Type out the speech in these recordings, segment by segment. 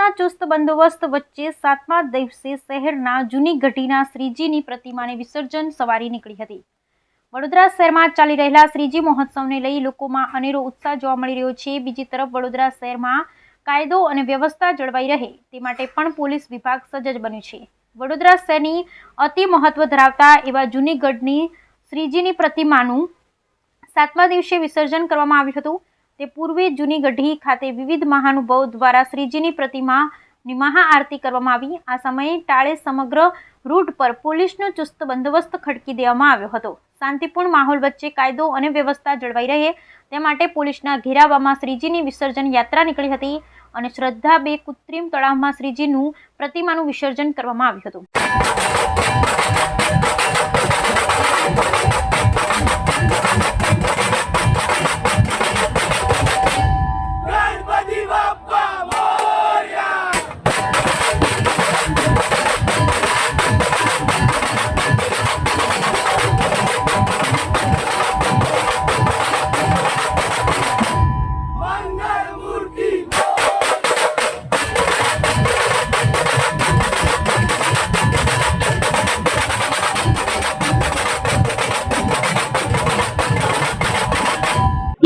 પોલીસના ચુસ્ત બંદોબસ્ત વચ્ચે 7મા દિવસે શહેરના જૂની ગઢીના શ્રીજીની પ્રતિમાને વિસર્જન સવારી નીકળી હતી। વડોદરા શહેરમાં ચાલી રહેલા શ્રીજી મહોત્સવને લઈ લોકોમાં અનેરો ઉત્સાહ જોવા મળી રહ્યો છે। બીજી તરફ વડોદરા શહેરમાં કાયદો અને વ્યવસ્થા જળવાઈ રહે તે માટે પણ પોલીસ વિભાગ સજ્જ બન્યું છે। વડોદરા શહેરની અતિ મહત્વ ધરાવતા એવા જૂની ગઢની શ્રીજીની પ્રતિમાનું 7મા દિવસે વિસર્જન કરવામાં આવ્યું હતું। તે પૂર્વે જૂની ગઢી ખાતે વિવિધ મહાનુભાવો દ્વારા શ્રીજીની પ્રતિમાની મહાઆરતી કરવામાં આવી। આ સમયે ટાળે સમગ્ર રૂટ પર પોલીસનો ચુસ્ત બંદોબસ્ત ખડકી દેવામાં આવ્યો હતો। શાંતિપૂર્ણ માહોલ વચ્ચે કાયદો અને વ્યવસ્થા જળવાઈ રહે તે માટે પોલીસના ઘેરાવામાં શ્રીજીની વિસર્જન યાત્રા નીકળી હતી અને શ્રદ્ધા બે કૃત્રિમ તળાવમાં શ્રીજીનું પ્રતિમાનું વિસર્જન કરવામાં આવ્યું હતું।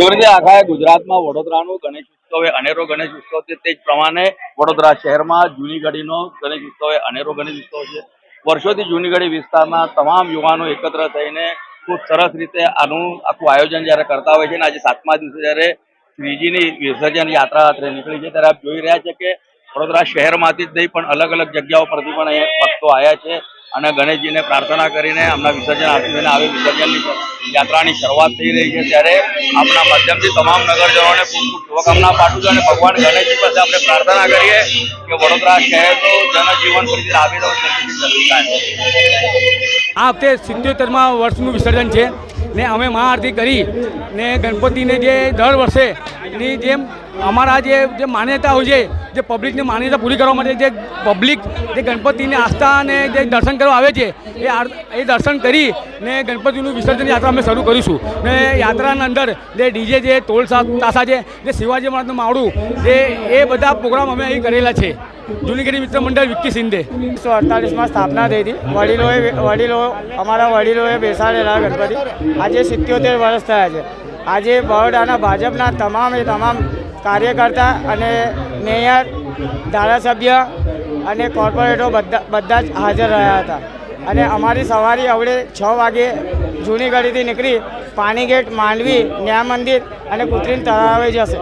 જેવી રીતે આખા ગુજરાતમાં વડોદરાનો ગણેશ ઉત્સવ એ અનેરો ગણેશ ઉત્સવ છે, તે જ પ્રમાણે વડોદરા શહેરમાં જૂની ગઢીનો ગણેશ ઉત્સવ એ અનેરો ગણેશ ઉત્સવ છે। વર્ષોથી જૂની ગઢી વિસ્તારના તમામ યુવાનો એકત્ર થઈને ખૂબ સરસ રીતે આનું આખું આયોજન જ્યારે કરતા હોય છે અને આજે 7મા દિવસે જ્યારે શ્રીજીની વિસર્જન યાત્રા નીકળી છે ત્યારે આપ જોઈ રહ્યા છે કે વડોદરા શહેરમાંથી જ નહીં પણ અલગ અલગ જગ્યાઓ પરથી પણ અહીંયા ભક્તો આવ્યા છે અને ગણેશજીને પ્રાર્થના કરીને આમના વિસર્જન આપીને આવી વિસર્જનની યાત્રાની શરૂઆત થઈ રહી છે। ત્યારે આપણા માધ્યમથી તમામ નગરજનોને ખૂબ ખૂબ શુભકામના પાઠવું છું અને ભગવાન ગણેશજી પાસે આપણે પ્રાર્થના કરીએ કે વડોદરા શહેરનું જનજીવન ફરીથી આવી રહ્યું આ વખતે 77મા વર્ષનું વિસર્જન છે ને અમે મહાઆરતી કરી ને ગણપતિને જે દર વર્ષે ની જેમ અમારા જે માન્યતા હોય છે, જે પબ્લિકની માન્યતા પૂરી કરવા માટે જે પબ્લિક જે ગણપતિની આસ્થા અને જે દર્શન કરવા આવે છે એ દર્શન કરી ને ગણપતિનું વિસર્જન યાત્રા અમે શરૂ કરીશું ને યાત્રાના અંદર જે ડીજે જે ટોલ તાસા છે, જે શિવાજી મહારાજનું માવડું એ બધા પ્રોગ્રામ અમે અહીં કરેલા છે। જૂની ગઢી મિત્ર મંડળ વિક્કી શિંદે 1948માં સ્થાપના થઈ હતી। અમારા વડીલોએ બેસાડેલા ગણપતિ આજે 77 વર્ષ થયા છે। આજે બરોડાના ભાજપના તમામ કાર્યકર્તા અને મેયર, ધારાસભ્ય અને કોર્પોરેટરો બધા જ હાજર રહ્યા હતા અને અમારી સવારી અવડે 6 વાગે જૂની ગઢીથી નીકળી પાણીગેટ, માંડવી, ન્યાય મંદિર અને કૃત્રિમ તળાવે જશે।